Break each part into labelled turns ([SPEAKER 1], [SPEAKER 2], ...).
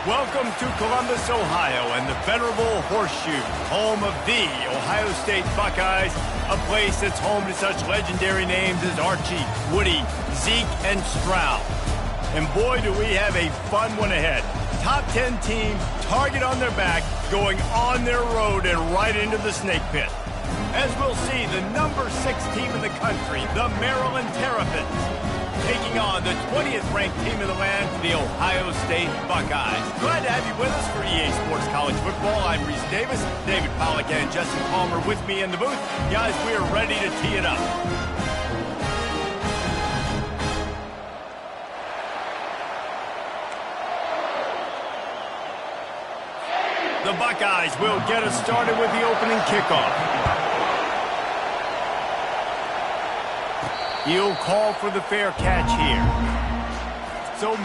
[SPEAKER 1] Welcome to Columbus, Ohio, and the venerable Horseshoe, home of the Ohio State Buckeyes, a place that's home to such legendary names as Archie, Woody, Zeke, and Stroud. And boy, do we have a fun one ahead. Top 10 team, target on their back, going on their road and right into the snake pit. As we'll see, the number 6 team in the country, the Maryland Terrapins, taking on the 20th ranked team in the land, the Ohio State Buckeyes. Glad to have you with us for EA Sports College Football. I'm Reese Davis, David Pollack and Jesse Palmer with me in the booth. Guys, we are ready to tee it up. The Buckeyes will get us started with the opening kickoff. He'll call for the fair catch here. So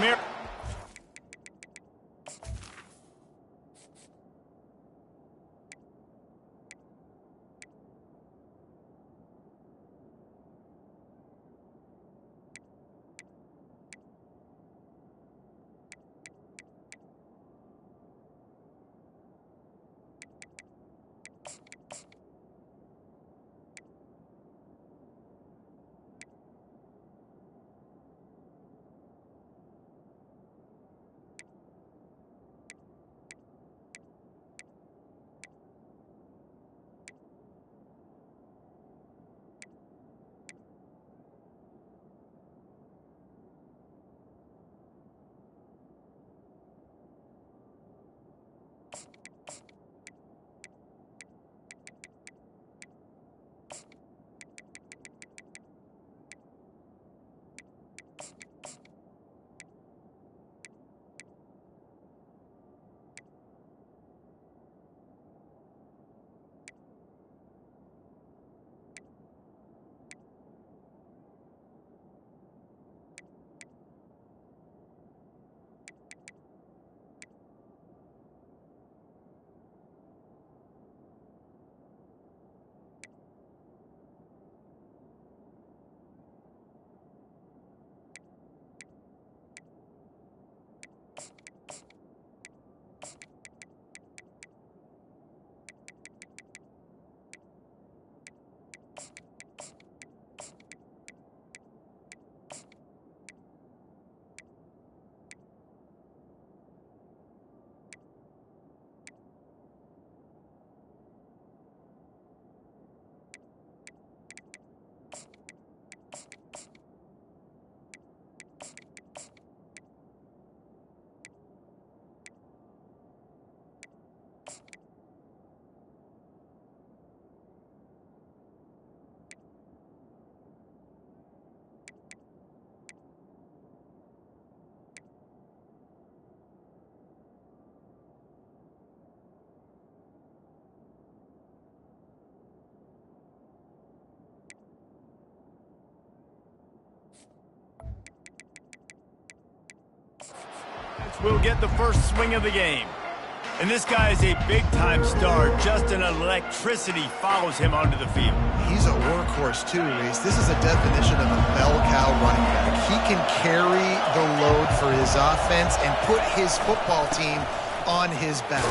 [SPEAKER 1] we'll get the first swing of the game. And this guy is a big-time star. Just an electricity follows him onto the field.
[SPEAKER 2] He's a workhorse too, Reese. This is a definition of a bell cow running back. He can carry the load for his offense and put his football team on his back.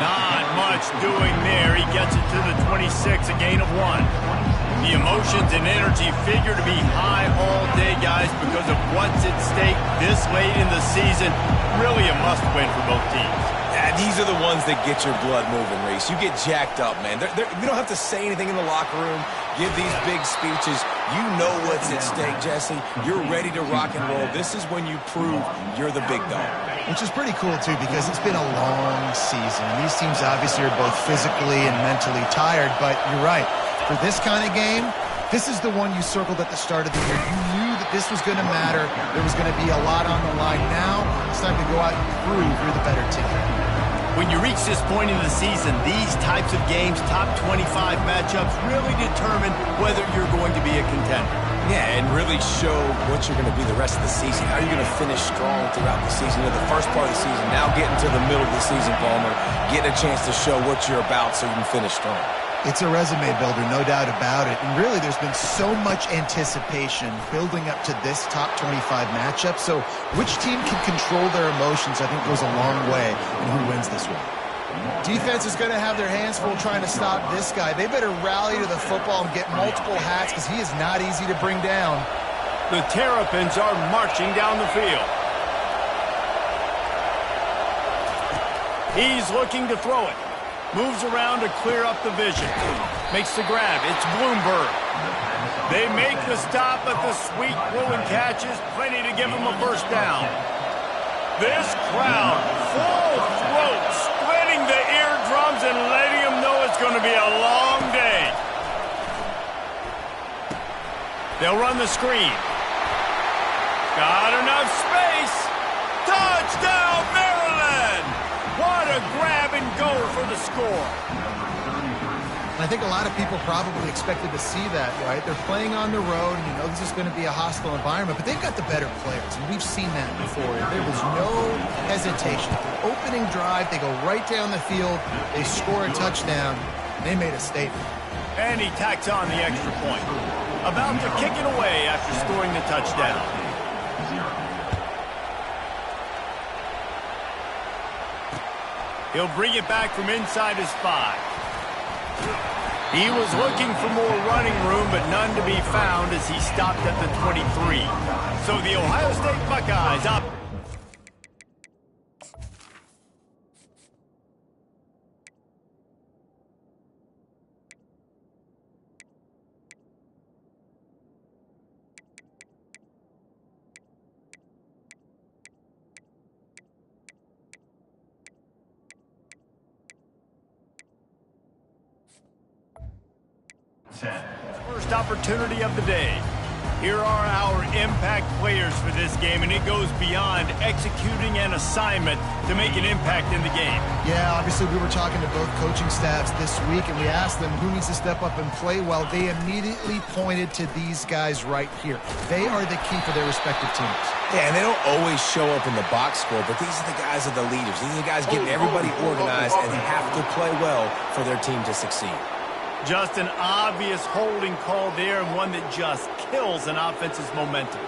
[SPEAKER 1] Not much doing there. He gets it to the 26, a gain of 1. The emotions and energy figure to be high all day, guys, because of what's at stake this late in the season. Really a must-win for both teams.
[SPEAKER 3] Yeah, these are the ones that get your blood moving, Reese. You get jacked up, man. We don't have to say anything in the locker room, give these big speeches. You know what's at stake, Jesse. You're ready to rock and roll. This is when you prove you're the big dog.
[SPEAKER 2] Which is pretty cool, too, because it's been a long season. These teams obviously are both physically and mentally tired, but you're right. For this kind of game, this is the one you circled at the start of the year. You knew that this was going to matter. There was going to be a lot on the line. Now, it's time to go out and prove you're the better team.
[SPEAKER 1] When you reach this point in the season, these types of games, top 25 matchups, really determine whether you're going to be a contender.
[SPEAKER 3] Yeah, and really show what you're going to be the rest of the season. How are you going to finish strong throughout the season? You know, the first part of the season, now getting to the middle of the season, Palmer, getting a chance to show what you're about so you can finish strong.
[SPEAKER 2] It's a resume builder, no doubt about it. And really, there's been so much anticipation building up to this top 25 matchup. So which team can control their emotions, I think, goes a long way in who wins this one. Defense is going to have their hands full trying to stop this guy. They better rally to the football and get multiple hats because he is not easy to bring down.
[SPEAKER 1] The Terrapins are marching down the field. He's looking to throw it. Moves around to clear up the vision. Makes the grab. It's Bloomberg. They make the stop, but the sweet throw and catch is plenty to give him a first down. This crowd, full throat, splitting the eardrums and letting them know it's going to be a long day. They'll run the screen. Got enough space. Touchdown, Maryland! What a grab and go for the score.
[SPEAKER 2] I think a lot of people probably expected to see that, right? They're playing on the road, and you know this is going to be a hostile environment, but they've got the better players, and we've seen that before. There was no hesitation. Opening drive, they go right down the field, they score a touchdown, and they made a statement.
[SPEAKER 1] And he tacks on the extra point. About to kick it away after scoring the touchdown. He'll bring it back from inside his 5. He was looking for more running room, but none to be found as he stopped at the 23. So the Ohio State Buckeyes up. First opportunity of the day. Here are our impact players for this game, and it goes beyond executing an assignment to make an impact in the game.
[SPEAKER 2] Yeah, obviously we were talking to both coaching staffs this week, and we asked them who needs to step up and play well. They immediately pointed to these guys right here. They are the key for their respective teams.
[SPEAKER 3] Yeah, and they don't always show up in the box score, but these are the guys that are the leaders. These are the guys getting everybody organized and have to play well for their team to succeed.
[SPEAKER 1] Just an obvious holding call there, and one that just kills an offense's momentum.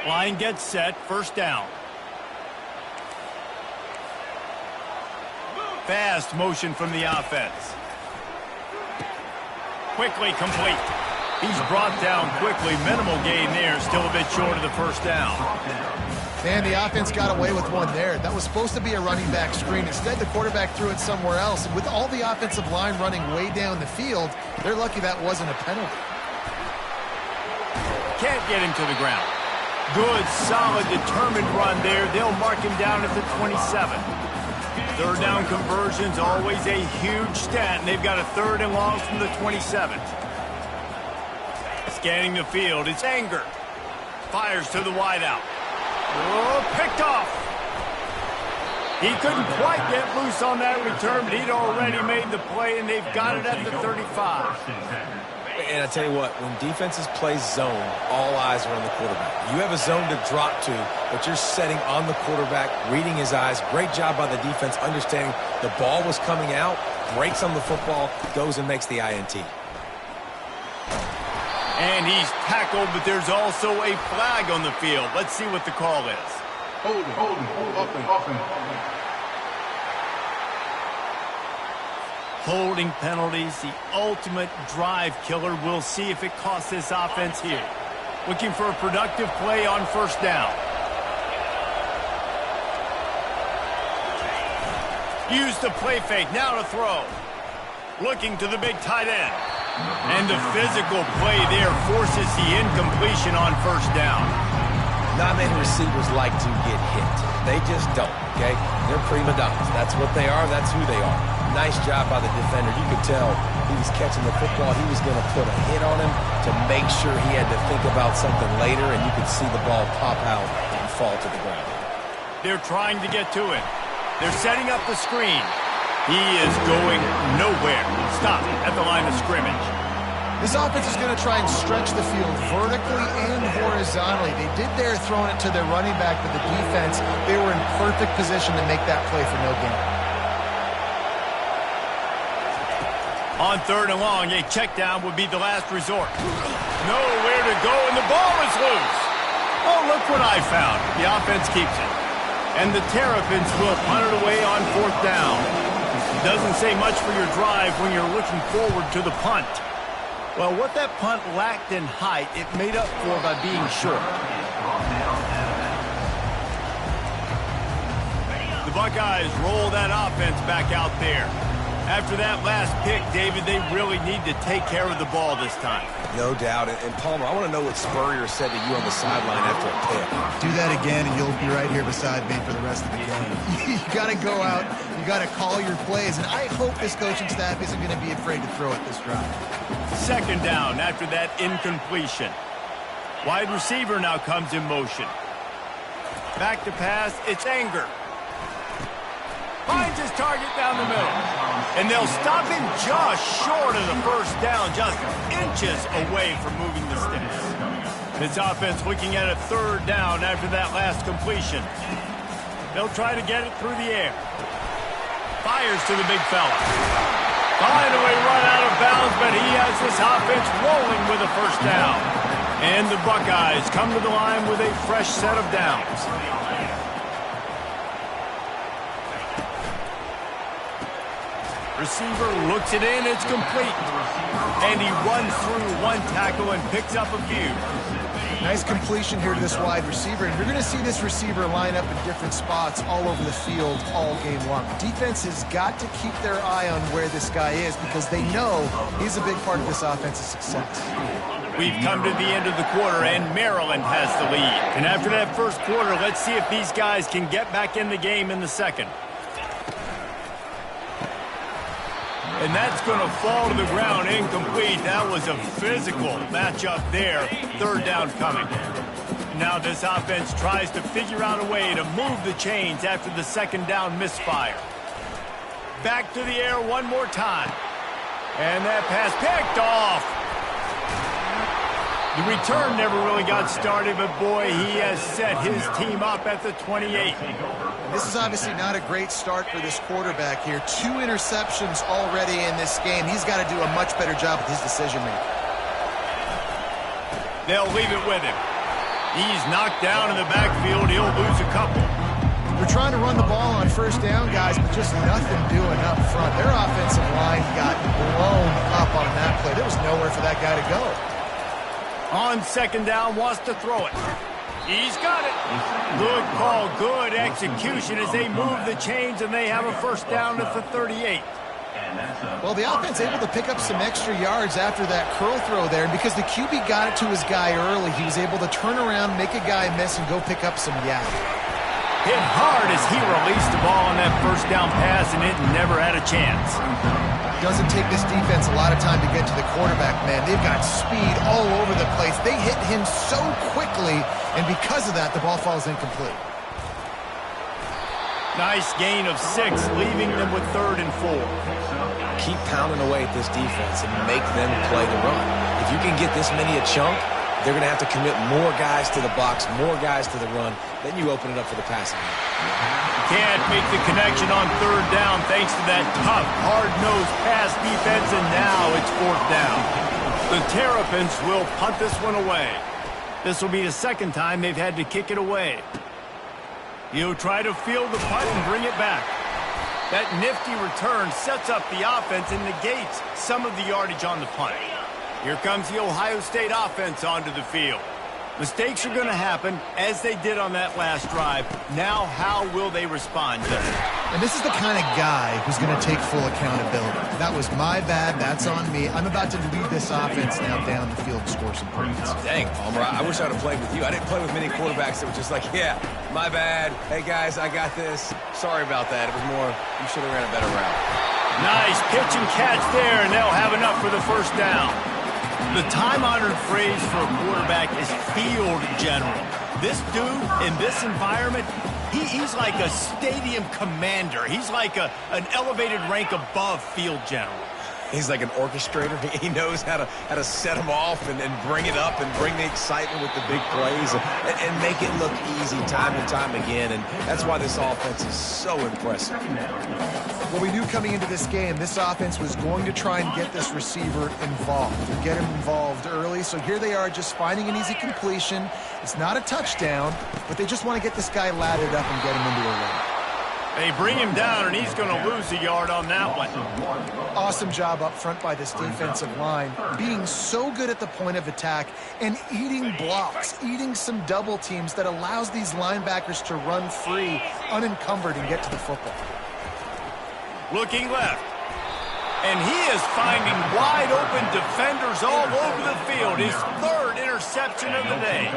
[SPEAKER 1] Line gets set, first down. Fast motion from the offense. Quickly complete. He's brought down quickly. Minimal gain there, still a bit short of the first down.
[SPEAKER 2] Man, the offense got away with one there. That was supposed to be a running back screen. Instead, the quarterback threw it somewhere else. And with all the offensive line running way down the field, they're lucky that wasn't a penalty.
[SPEAKER 1] Can't get him to the ground. Good, solid, determined run there. They'll mark him down at the 27. Third down conversions, always a huge stat, and they've got a third and long from the 27. Scanning the field, it's Anger. Fires to the wideout. Oh, picked off. He couldn't quite get loose on that return, but he'd already made the play, and they've got it at the 35.
[SPEAKER 3] And I tell you what, when defenses play zone, all eyes are on the quarterback. You have a zone to drop to, but you're setting on the quarterback, reading his eyes. Great job by the defense, understanding the ball was coming out, breaks on the football, goes and makes the INT.
[SPEAKER 1] And he's tackled, but there's also a flag on the field. Let's see what the call is.
[SPEAKER 4] Hold offense.
[SPEAKER 1] Holding penalties, the ultimate drive killer. We'll see if it costs this offense here. Looking for a productive play on first down. Use the play fake, now to throw. Looking to the big tight end. And the physical play there forces the incompletion on first down.
[SPEAKER 3] Not many receivers like to get hit. They just don't, okay? They're prima donnas. That's what they are. That's who they are. Nice job by the defender. You could tell he was catching the football. He was going to put a hit on him to make sure he had to think about something later, and you could see the ball pop out and fall to the ground.
[SPEAKER 1] They're trying to get to him. They're setting up the screen. He is going nowhere. Stop at the line of scrimmage.
[SPEAKER 2] This offense is going to try and stretch the field vertically and horizontally. They did there throwing it to their running back, but the defense, they were in perfect position to make that play for no gain.
[SPEAKER 1] On 3rd and long, a check down would be the last resort. Nowhere to go, and the ball is loose. Oh, look what I found. The offense keeps it. And the Terrapins will punt it away on 4th down. Doesn't say much for your drive when you're looking forward to the punt. Well, what that punt lacked in height, it made up for by being short. The Buckeyes roll that offense back out there. After that last pick, David, they really need to take care of the ball this time.
[SPEAKER 3] No doubt. And Palmer, I want to know what Spurrier said to you on the sideline after a pick.
[SPEAKER 2] Do that again, and you'll be right here beside me for the rest of the game. You got to go out. You got to call your plays. And I hope this coaching staff isn't going to be afraid to throw it this drive.
[SPEAKER 1] 2nd down after that incompletion. Wide receiver now comes in motion. Back to pass. It's Anger. Finds his target down the middle. And they'll stop him just short of the 1st down, just inches away from moving the sticks. This offense looking at a 3rd down after that last completion. They'll try to get it through the air. Fires to the big fella. Finally run out of bounds, but he has this offense rolling with a 1st down. And the Buckeyes come to the line with a fresh set of downs. Receiver looks it in, it's complete. And he runs through one tackle and picks up a few.
[SPEAKER 2] Nice completion here to this wide receiver. And you're going to see this receiver line up in different spots all over the field all game long. Defense has got to keep their eye on where this guy is because they know he's a big part of this offense's success.
[SPEAKER 1] We've come to the end of the quarter, and Maryland has the lead. And after that 1st quarter, let's see if these guys can get back in the game in the 2nd. And that's going to fall to the ground incomplete. That was a physical matchup there. 3rd down coming. Now this offense tries to figure out a way to move the chains after the 2nd down misfire. Back to the air one more time. And that pass picked off. The return never really got started, but boy, he has set his team up at the 28.
[SPEAKER 2] This is obviously not a great start for this quarterback here. 2 interceptions already in this game. He's got to do a much better job with his decision-making.
[SPEAKER 1] They'll leave it with him. He's knocked down in the backfield. He'll lose a couple.
[SPEAKER 2] We're trying to run the ball on 1st down, guys, but just nothing doing up front. Their offensive line got blown up on that play. There was nowhere for that guy to go.
[SPEAKER 1] On 2nd down, wants to throw it. He's got it. Good call, good execution as they move the chains, and they have a 1st down at the 38.
[SPEAKER 2] Well, the offense able to pick up some extra yards after that curl throw there, and because the QB got it to his guy early, he was able to turn around, make a guy miss, and go pick up some yak.
[SPEAKER 1] Hit hard as he released the ball on that 1st down pass, and it never had a chance.
[SPEAKER 2] Doesn't take this defense a lot of time to get to the quarterback, man. They've got speed all over the place. They hit him so quickly, and because of that, the ball falls incomplete.
[SPEAKER 1] Nice gain of 6, leaving them with 3rd and 4.
[SPEAKER 3] Keep pounding away at this defense and make them play the run. If you can get this many a chunk, they're going to have to commit more guys to the box, more guys to the run. Then you open it up for the passing game.
[SPEAKER 1] Can't make the connection on 3rd down thanks to that tough, hard-nosed pass defense, and now it's 4th down. The Terrapins will punt this one away. This will be the 2nd time they've had to kick it away. He'll try to field the punt and bring it back. That nifty return sets up the offense and negates some of the yardage on the punt. Here comes the Ohio State offense onto the field. Mistakes are going to happen, as they did on that last drive. Now, how will they respond to it?
[SPEAKER 2] And this is the kind of guy who's going to take full accountability. That was my bad. That's on me. I'm about to lead this offense now down the field and score some points.
[SPEAKER 3] Dang, Palmer, I wish I would have played with you. I didn't play with many quarterbacks that were just like, yeah, my bad. Hey, guys, I got this. Sorry about that. It was more, you should have ran a better route.
[SPEAKER 1] Nice pitch and catch there, and they'll have enough for the 1st down. The time-honored phrase for a quarterback is field general. This dude, in this environment, he's like a stadium commander. He's like an elevated rank above field general.
[SPEAKER 3] He's like an orchestrator. He knows how to set them off and bring it up and bring the excitement with the big plays and make it look easy time and time again. And that's why this offense is so impressive.
[SPEAKER 2] Well, we knew coming into this game, this offense was going to try and get this receiver involved, and get him involved early. So here they are just finding an easy completion. It's not a touchdown, but they just want to get this guy lathered up and get him into a run.
[SPEAKER 1] They bring him down, and he's going to lose a yard on that one.
[SPEAKER 2] Awesome job up front by this defensive line, being so good at the point of attack and eating blocks, eating some double teams that allows these linebackers to run free, unencumbered, and get to the football.
[SPEAKER 1] Looking left. And he is finding wide open defenders all over the field. His third interception of the day.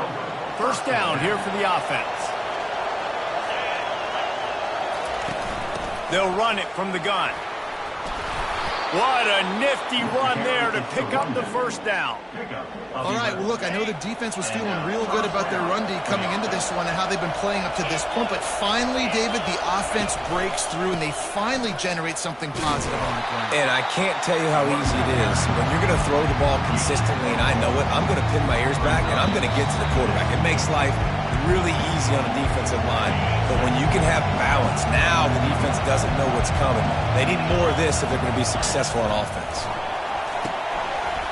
[SPEAKER 1] First down here for the offense. They'll run it from the gun. What a nifty run there to pick up the first down.
[SPEAKER 2] All right, well, look, I know the defense was feeling real good about their run D coming into this one and how they've been playing up to this point, but finally, David, the offense breaks through and they finally generate something positive on the ground.
[SPEAKER 3] And I can't tell you how easy it is. When you're going to throw the ball consistently, and I know it, I'm going to pin my ears back and I'm going to get to the quarterback. It makes life really easy on a defensive line. But when you can have balance, now the defense doesn't know what's coming. They need more of this if they're going to be successful on offense.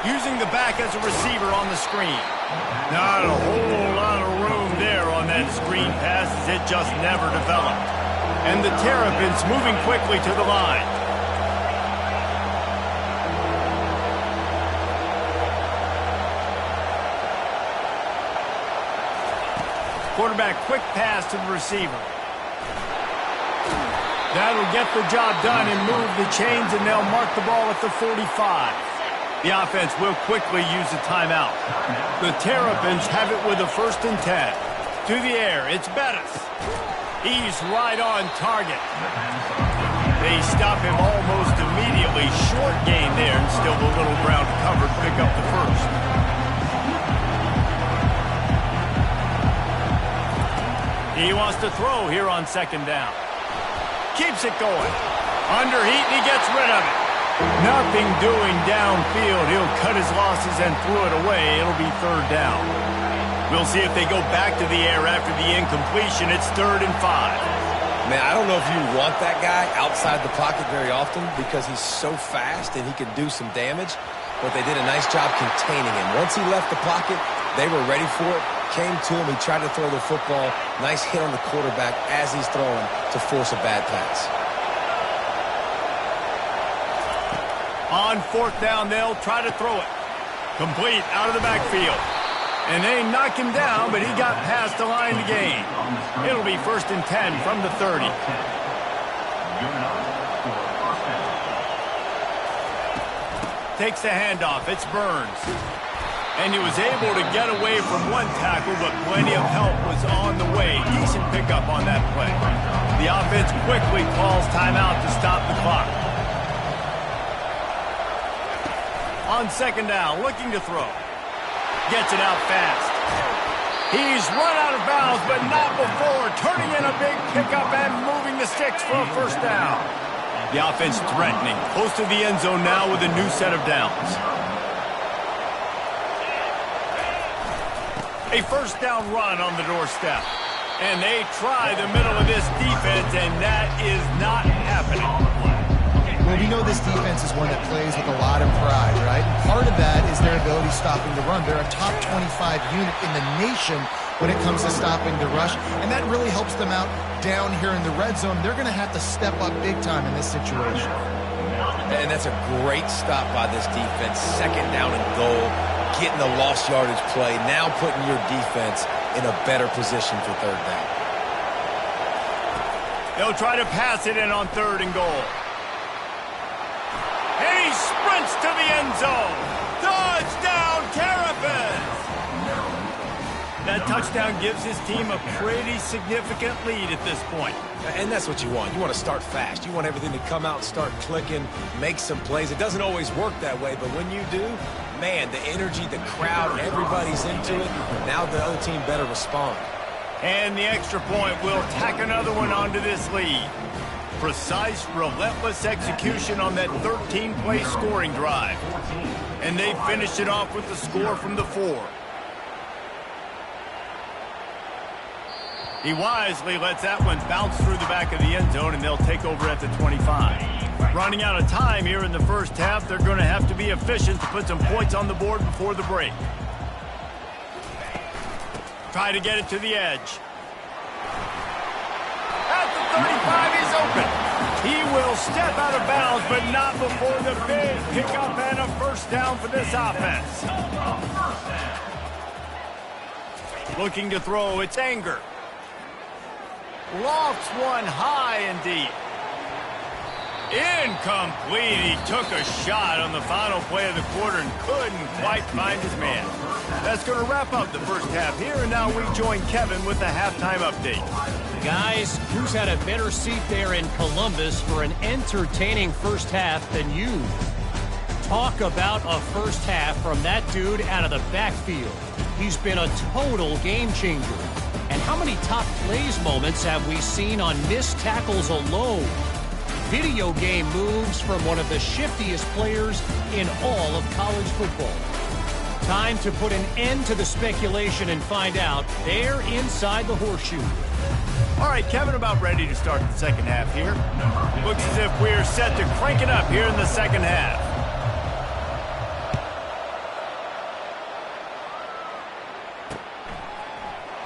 [SPEAKER 1] Using the back as a receiver on the screen. Not a whole lot of room there on that screen pass as it just never developed. And the Terrapins moving quickly to the line. Quarterback quick pass to the receiver. That'll get the job done and move the chains, and they'll mark the ball at the 45. The offense will quickly use a timeout. The Terrapins have it with a 1st and 10. To the air, it's Bettis. He's right on target. They stop him almost immediately. Short gain there, and still a little ground covered to pick up the first. He wants to throw here on 2nd down. Keeps it going. Under heat, and he gets rid of it. Nothing doing downfield. He'll cut his losses and throw it away. It'll be 3rd down. We'll see if they go back to the air after the incompletion. It's 3rd and 5.
[SPEAKER 3] Man, I don't know if you want that guy outside the pocket very often because he's so fast and he can do some damage, but they did a nice job containing him. Once he left the pocket, they were ready for it. Came to him, he tried to throw the football. Nice hit on the quarterback as he's throwing to force a bad pass.
[SPEAKER 1] On 4th down, they'll try to throw it. Complete out of the backfield. And they knock him down, but he got past the line to gain. It'll be 1st and 10 from the 30. Takes the handoff. It's Burns. And he was able to get away from one tackle, but plenty of help was on the way. Decent pickup on that play. The offense quickly calls timeout to stop the clock. On 2nd down, looking to throw. Gets it out fast. He's run out of bounds, but not before. Turning in a big pickup and moving the sticks for a 1st down. The offense threatening. Close to the end zone now with a new set of downs. A 1st down run on the doorstep. And they try the middle of this defense, and that is not happening.
[SPEAKER 2] Well, we know this defense is one that plays with a lot of pride, right? And part of that is their ability stopping the run. They're a top 25 unit in the nation when it comes to stopping the rush, and that really helps them out down here in the red zone. They're going to have to step up big time in this situation.
[SPEAKER 3] And that's a great stop by this defense. 2nd down and goal. Getting the lost yardage play, now putting your defense in a better position for 3rd down.
[SPEAKER 1] They'll try to pass it in on 3rd and goal. And he sprints to the end zone. Touchdown, Terrapins! That touchdown gives his team a pretty significant lead at this point.
[SPEAKER 3] And that's what you want. You want to start fast. You want everything to come out and start clicking, make some plays. It doesn't always work that way, but when you do, man, the energy, the crowd, everybody's into it. Now the other team better respond.
[SPEAKER 1] And the extra point will tack another one onto this lead. precise, relentless execution on that 13-play scoring drive. And they finished it off with the score from the 4. He wisely lets that one bounce through the back of the end zone, and they'll take over at the 25. Running out of time here in the first half, they're going to have to be efficient to put some points on the board before the break. Try to get it to the edge. At the 35, he's open. He will step out of bounds, but not before the big pickup and a first down for this offense. Looking to throw, it's Anger. Lofts one high and deep. Incomplete. He took a shot on the final play of the quarter and couldn't quite find his man. That's going to wrap up the first half here, and now we join Kevin with the halftime update.
[SPEAKER 5] Guys, who's had a better seat there in Columbus for an entertaining first half than you? Talk about a first half from that dude out of the backfield. He's been a total game changer. And how many top plays moments have we seen on missed tackles alone? Video game moves from one of the shiftiest players in all of college football. Time to put an end to the speculation and find out there inside the horseshoe.
[SPEAKER 1] All right, Kevin, about ready to start the second half here. Looks as if we're set to crank it up here in the second half.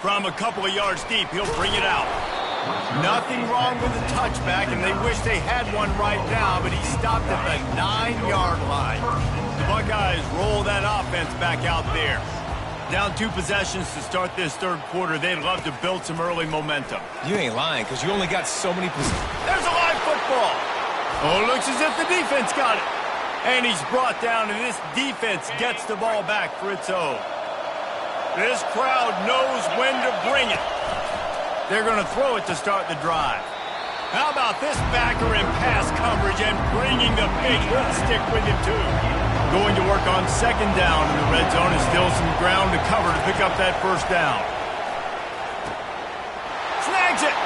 [SPEAKER 1] From a couple of yards deep, he'll bring it out. Nothing wrong with the touchback, and they wish they had one right now, but he stopped at the 9-yard line. The Buckeyes roll that offense back out there. Down 2 possessions to start this third quarter. They'd love to build some early momentum.
[SPEAKER 3] You ain't lying, because you only got so many possessions.
[SPEAKER 1] There's a live football. Oh, looks as if the defense got it. And he's brought down, and this defense gets the ball back for its own. This crowd knows when to bring it. They're going to throw it to start the drive. How about this backer in pass coverage and bringing the big hit stick with him, too. Going to work on second down in the red zone, and still some ground to cover to pick up that first down. Snags it.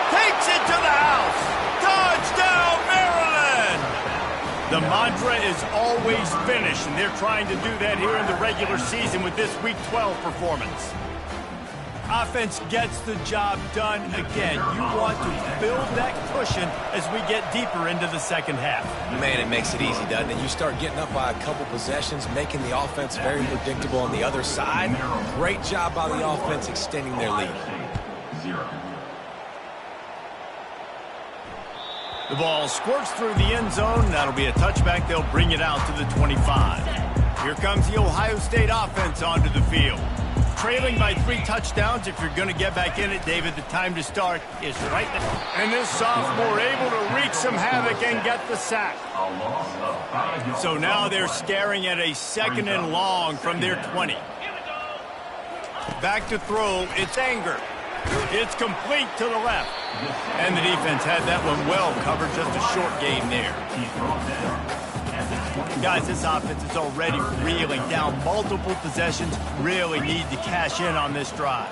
[SPEAKER 1] Takes it to the house. Touchdown, Maryland! The mantra is always finish, and they're trying to do that here in the regular season with this Week 12 performance. Offense gets the job done again. You want to build that cushion as we get deeper into the second half.
[SPEAKER 3] Man, it makes it easy, doesn't it? You start getting up by a couple possessions, making the offense very predictable on the other side. Great job by the offense extending their lead.
[SPEAKER 1] The ball squirts through the end zone. That'll be a touchback. They'll bring it out to the 25. Here comes the Ohio State offense onto the field. Trailing by 3 touchdowns. If you're going to get back in it, David, the time to start is right now. And this sophomore able to wreak some havoc and get the sack. So now they're scaring at a 2nd and long from their 20. Back to throw. It's Anger. It's complete to the left. And the defense had that one well covered. Just a short gain there. Guys, this offense is already reeling down multiple possessions. Really need to cash in on this drive.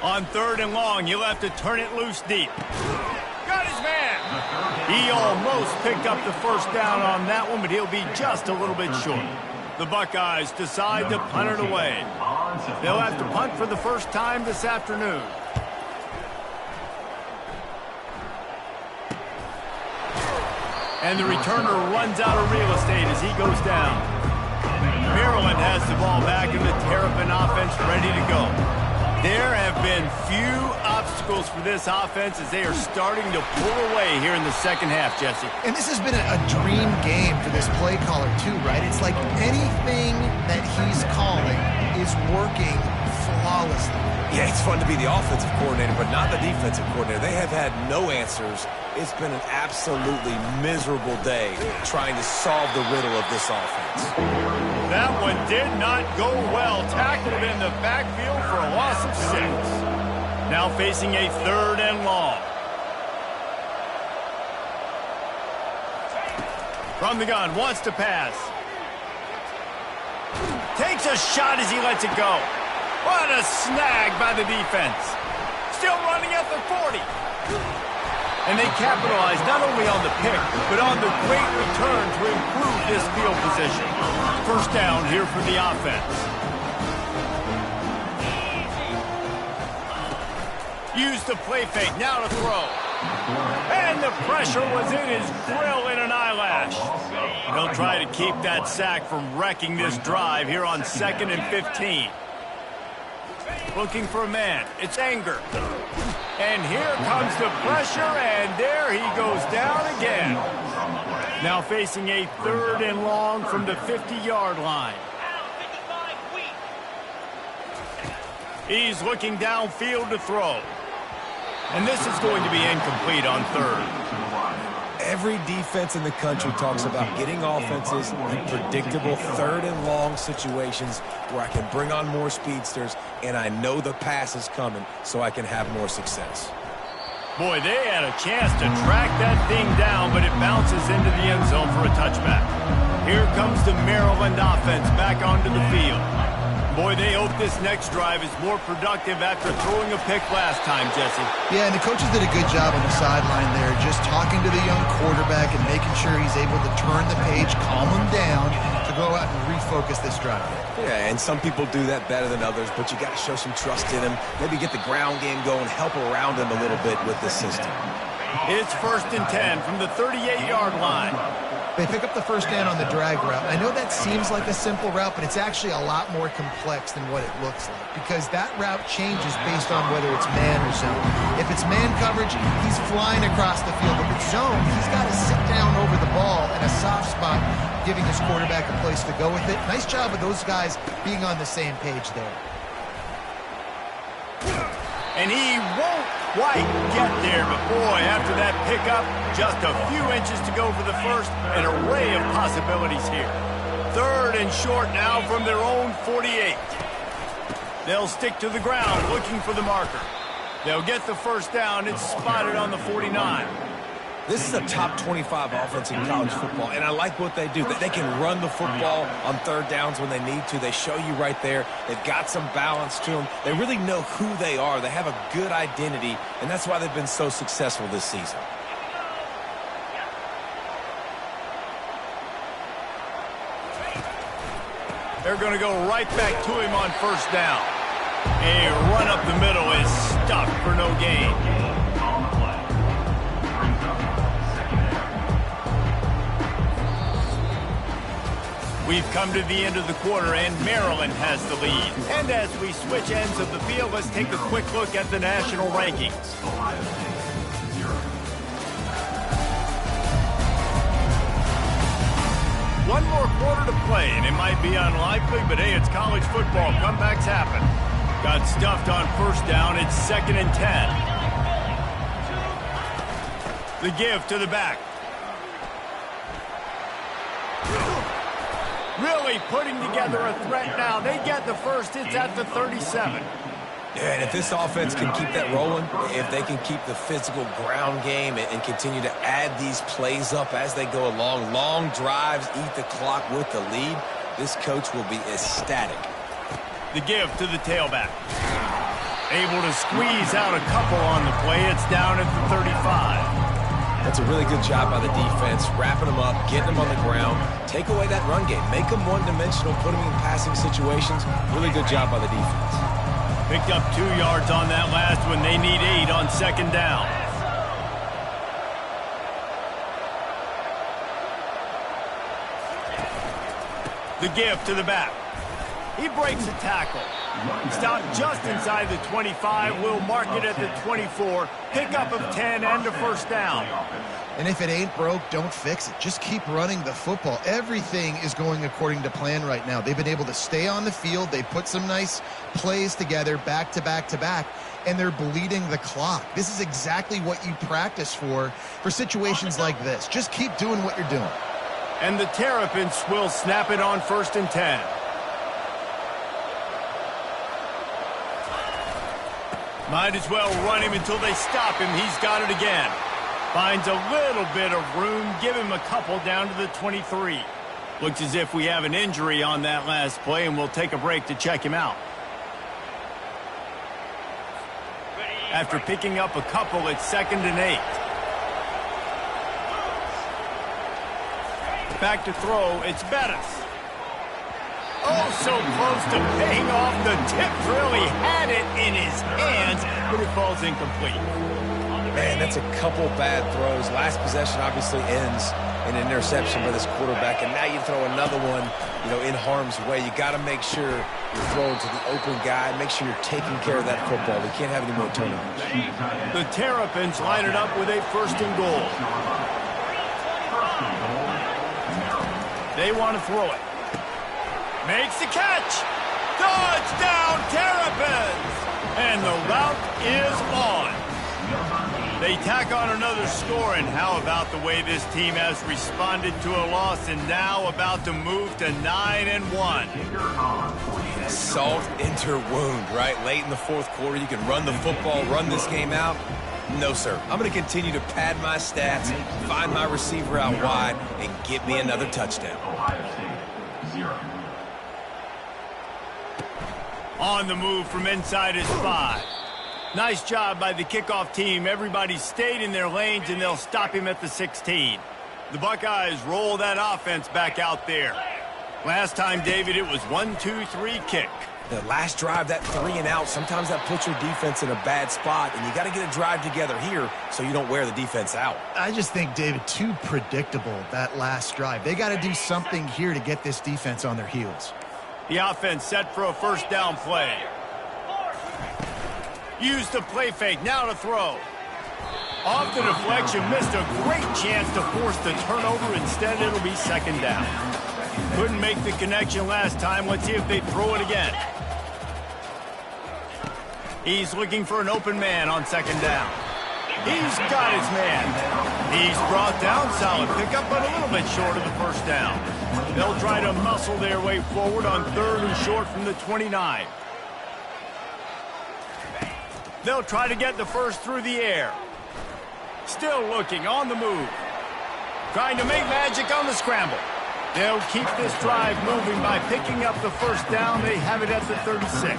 [SPEAKER 1] On 3rd and long, you'll have to turn it loose deep. Got his man. He almost picked up the first down on that one, but he'll be just a little bit short. The Buckeyes decide to punt it away. They'll have to punt for the first time this afternoon. And the returner runs out of real estate as he goes down. Maryland has the ball back and the Terrapin offense ready to go. There have been few obstacles for this offense as they are starting to pull away here in the second half, Jesse.
[SPEAKER 2] And this has been a dream game for this play caller, too, right? It's like anything that he's calling is working flawlessly.
[SPEAKER 3] Yeah, it's fun to be the offensive coordinator, but not the defensive coordinator. They have had no answers. It's been an absolutely miserable day trying to solve the riddle of this offense.
[SPEAKER 1] That one did not go well. Tackled in the backfield for a loss of 6. Now facing a 3rd and long. From the gun, wants to pass. Takes a shot as he lets it go. What a snag by the defense. Still running at the 40. And they capitalized not only on the pick, but on the great return to improve this field position. First down here for the offense. Use the play fake, now to throw. And the pressure was in his grill in an eyelash. He'll try to keep that sack from wrecking this drive here on 2nd and 15. Looking for a man. It's Anger. And here comes the pressure, and there he goes down again. Now facing a 3rd and long from the 50-yard line. He's looking downfield to throw. And this is going to be incomplete on 3rd.
[SPEAKER 3] Every defense in the country talks about getting offenses in predictable 3rd and long situations where I can bring on more speedsters and I know the pass is coming so I can have more success.
[SPEAKER 1] Boy, they had a chance to track that thing down, but it bounces into the end zone for a touchback. Here comes the Maryland offense back onto the field. Boy, they hope this next drive is more productive after throwing a pick last time, Jesse.
[SPEAKER 2] Yeah, and the coaches did a good job on the sideline there, just talking to the young quarterback and making sure he's able to turn the page, calm him down, to go out and refocus this drive.
[SPEAKER 3] Yeah, and some people do that better than others, but you got to show some trust in him. Maybe get the ground game going, help around him a little bit with the system.
[SPEAKER 1] It's 1st and 10 from the 38-yard line.
[SPEAKER 2] They pick up the first down on the drag route. I know that seems like a simple route, but it's actually a lot more complex than what it looks like because that route changes based on whether it's man or zone. If it's man coverage, he's flying across the field. If it's zone, he's got to sit down over the ball in a soft spot, giving his quarterback a place to go with it. Nice job of those guys being on the same page there.
[SPEAKER 1] And he won't quite get there, but boy, after that pickup, just a few inches to go for the first, an array of possibilities here. 3rd and short now from their own 48. They'll stick to the ground looking for the marker. They'll get the first down. It's spotted on the 49.
[SPEAKER 3] This is a top 25 offense in college football, and I like what they do. They can run the football on 3rd downs when they need to. They show you right there. They've got some balance to them. They really know who they are. They have a good identity, and that's why they've been so successful this season.
[SPEAKER 1] They're going to go right back to him on first down. A run up the middle is stuffed for no gain. We've come to the end of the quarter, and Maryland has the lead. And as we switch ends of the field, let's take a quick look at the national rankings. One more quarter to play, and it might be unlikely, but hey, it's college football. Comebacks happen. Got stuffed on first down. It's 2nd and 10. The give to the back. Really putting together a threat now. They get the first. It's at the 37.
[SPEAKER 3] Yeah, and if this offense can keep that rolling, if they can keep the physical ground game and continue to add these plays up as they go along, long drives, eat the clock with the lead, this coach will be ecstatic.
[SPEAKER 1] The give to the tailback. Able to squeeze out a couple on the play. It's down at the 35.
[SPEAKER 3] That's a really good job by the defense, wrapping them up, getting them on the ground. Take away that run game. Make them one-dimensional, put them in passing situations. Really good job by the defense.
[SPEAKER 1] Picked up 2 yards on that last one. They need 8 on 2nd down. The give to the back. He breaks a tackle. Stopped just inside the 25. We'll mark it at the 24. Pickup of 10 and a first down.
[SPEAKER 2] And if it ain't broke, don't fix it. Just keep running the football. Everything is going according to plan right now. They've been able to stay on the field. They put some nice plays together back to back to back, and they're bleeding the clock. This is exactly what you practice for situations like this. Just keep doing what you're doing.
[SPEAKER 1] And the Terrapins will snap it on 1st and 10. Might as well run him until they stop him. He's got it again. Finds a little bit of room. Give him a couple down to the 23. Looks as if we have an injury on that last play, and we'll take a break to check him out. After picking up a couple, it's 2nd and 8. Back to throw, it's Bettis. Oh, so close to paying off the tip drill. He had it in his hands, but it falls incomplete.
[SPEAKER 3] Man, that's a couple bad throws. Last possession obviously ends in an interception by this quarterback, and now you throw another one, in harm's way. You got to make sure you're throwing to the open guy. Make sure you're taking care of that football. We can't have any more turnovers.
[SPEAKER 1] The Terrapins line it up with a 1st and goal. They want to throw it. Makes the catch. Touchdown, Terrapins! And the route is on. They tack on another score, and how about the way this team has responded to a loss and now about to move to 9-1?
[SPEAKER 3] Salt into wound, right? Late in the 4th quarter, you can run the football, run this game out. No, sir. I'm going to continue to pad my stats, find my receiver out wide, and get me another touchdown.
[SPEAKER 1] On the move from inside his 5. Nice job by the kickoff team. Everybody stayed in their lanes, and they'll stop him at the 16. The Buckeyes roll that offense back out there. Last time, David, it was 1-2-3 kick.
[SPEAKER 3] The last drive, that 3 and out, sometimes that puts your defense in a bad spot, and you got to get a drive together here so you don't wear the defense out.
[SPEAKER 2] I just think, David, too predictable, that last drive. They got to do something here to get this defense on their heels.
[SPEAKER 1] The offense set for a 1st down play. Use the play fake, now to throw. Off the deflection, missed a great chance to force the turnover. Instead, it'll be 2nd down. Couldn't make the connection last time. Let's see if they throw it again. He's looking for an open man on 2nd down. He's got his man. He's brought down, solid pickup, but a little bit short of the 1st down. They'll try to muscle their way forward on 3rd and short from the 29. They'll try to get the 1st through the air. Still looking, on the move. Trying to make magic on the scramble. They'll keep this drive moving by picking up the 1st down. They have it at the 36.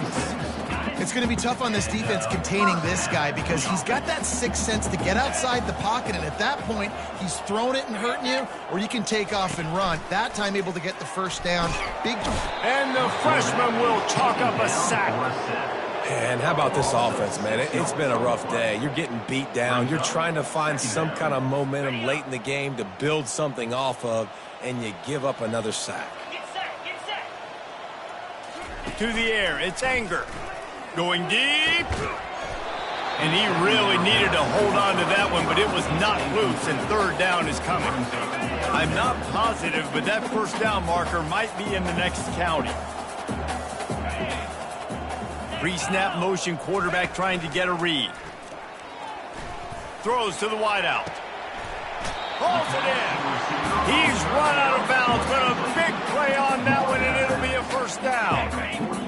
[SPEAKER 2] It's going to be tough on this defense containing this guy because he's got that 6th sense to get outside the pocket, and at that point, he's throwing it and hurting you, or you can take off and run. That time able to get the 1st down. Big.
[SPEAKER 1] And the freshman will chalk up a sack.
[SPEAKER 3] And how about this offense, man? It's been a rough day. You're getting beat down. You're trying to find some kind of momentum late in the game to build something off of, and you give up another sack.
[SPEAKER 1] To the air, it's Anger. Going deep. And he really needed to hold on to that one, but it was not loose, and 3rd down is coming. I'm not positive, but that 1st down marker might be in the next county. Pre-snap motion, quarterback trying to get a read. Throws to the wideout. Pulls it in. He's run out of bounds, but a big play on that one, and it'll be a 1st down.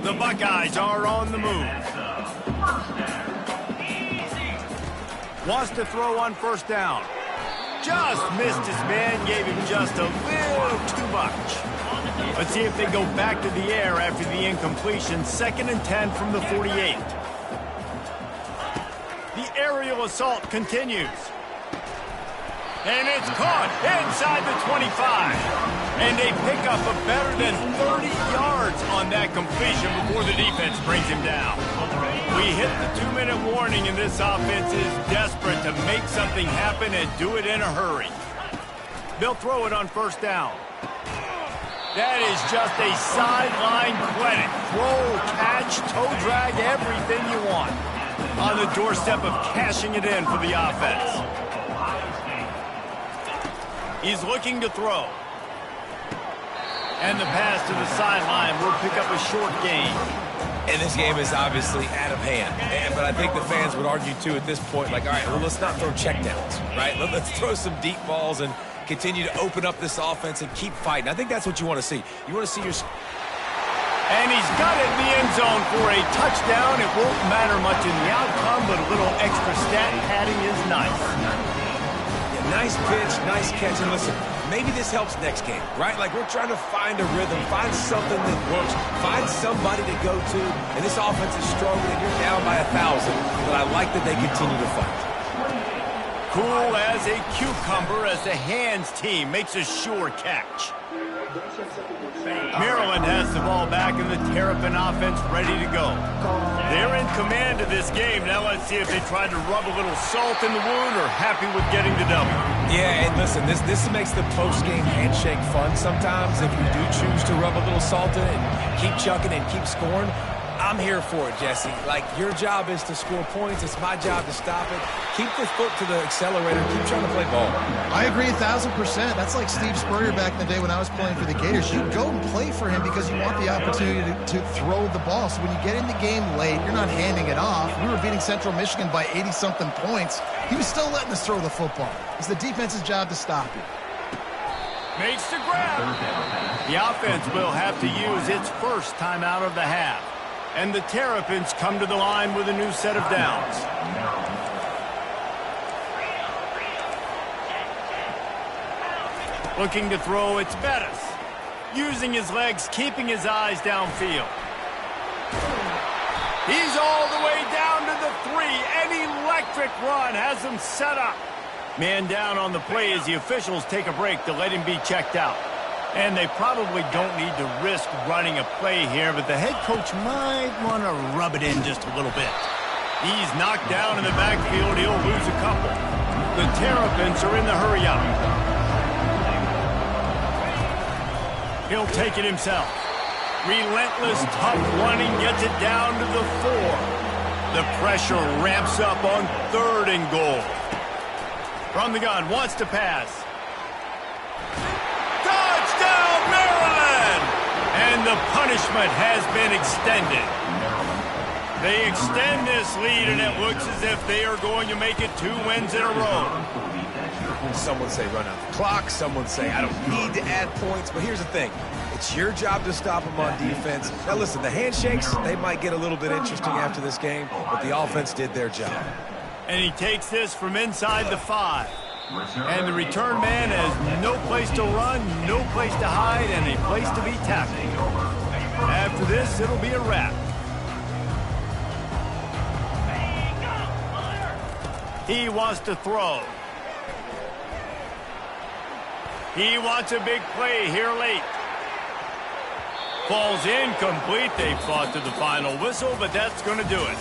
[SPEAKER 1] The Buckeyes are on the move. Wants to throw on 1st down. Just missed his man, gave him just a little too much. Let's see if they go back to the air after the incompletion. 2nd and 10 from the 48. The aerial assault continues. And it's caught inside the 25. And they pick up a better than 30 yards on that completion before the defense brings him down. We hit the 2-minute warning, and this offense is desperate to make something happen and do it in a hurry. They'll throw it on 1st down. That is just a sideline clinic. Throw, catch, toe drag, everything you want. On the doorstep of cashing it in for the offense. He's looking to throw. And the pass to the sideline will pick up a short gain.
[SPEAKER 3] And this game is obviously out of hand. But I think the fans would argue, too, at this point, like, all right, well, let's not throw checkdowns, right? Let's throw some deep balls and continue to open up this offense and keep fighting. I think that's what you want to see. You want to see your...
[SPEAKER 1] And he's got it in the end zone for a touchdown. It won't matter much in the outcome, but a little extra stat padding is nice.
[SPEAKER 3] Yeah, nice pitch, nice catch. And listen, maybe this helps next game, right? Like, we're trying to find a rhythm, find something that works, find somebody to go to. And this offense is strong, and you're down by 1,000. But I like that they continue to fight.
[SPEAKER 1] cool as a cucumber as the hands team makes a sure catch. Maryland has the ball back and the Terrapin offense ready to go. They're in command of this game. Now let's see if they try to rub a little salt in the wound or happy with getting the double.
[SPEAKER 3] Yeah, and listen, this makes the post-game handshake fun sometimes. If you do choose to rub a little salt in it and keep chucking and keep scoring, I'm here for it, Jesse. Like, your job is to score points. It's my job to stop it. Keep the foot to the accelerator. Keep trying to play ball.
[SPEAKER 2] I agree 1,000%. That's like Steve Spurrier back in the day when I was playing for the Gators. You go and play for him because you want the opportunity to throw the ball. So when you get in the game late, you're not handing it off. We were beating Central Michigan by 80-something points. He was still letting us throw the football. It's the defense's job to stop you.
[SPEAKER 1] Makes the grab. The offense will have to use its first timeout of the half. And the Terrapins come to the line with a new set of downs. Looking to throw, it's Bettis. Using his legs, keeping his eyes downfield. He's all the way down to the 3. An electric run has him set up. Man down on the play as the officials take a break to let him be checked out. And they probably don't need to risk running a play here, but the head coach might want to rub it in just a little bit. He's knocked down in the backfield. He'll lose a couple. The Terrapins are in the hurry up. He'll take it himself. Relentless, tough running gets it down to the 4. The pressure ramps up on 3rd and goal. From the gun, wants to pass. And the punishment has been extended. They extend this lead, and it looks as if they are going to make it 2 wins in a row.
[SPEAKER 3] Some would say run out the clock. Some would say I don't need to add points. But here's the thing. It's your job to stop them on defense. Now, listen, the handshakes, they might get a little bit interesting after this game, but the offense did their job.
[SPEAKER 1] And he takes this from inside the 5. And the return man has no place to run, no place to hide, and a place to be tackled. After this, it'll be a wrap. He wants to throw. He wants a big play here late. Falls incomplete. They fought to the final whistle, but that's going to do it.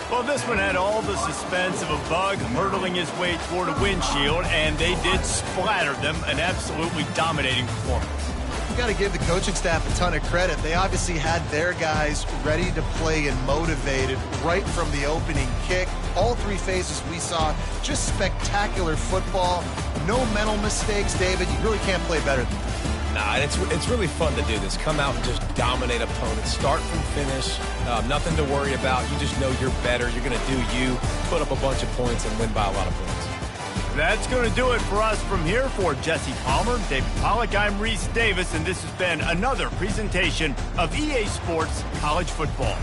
[SPEAKER 1] Well, this one had all the suspense of a bug hurtling his way toward a windshield, and they did splatter them. An absolutely dominating performance.
[SPEAKER 2] You got to give the coaching staff a ton of credit. They obviously had their guys ready to play and motivated right from the opening kick. All 3 phases we saw, just spectacular football. No mental mistakes, David. You really can't play better than that.
[SPEAKER 3] Nah, it's really fun to do this. Come out and just dominate opponents. Start from finish. Nothing to worry about. You just know you're better. You're going to do you, put up a bunch of points, and win by a lot of points.
[SPEAKER 1] That's going to do it for us from here. For Jesse Palmer, David Pollack, I'm Reese Davis, and this has been another presentation of EA Sports College Football.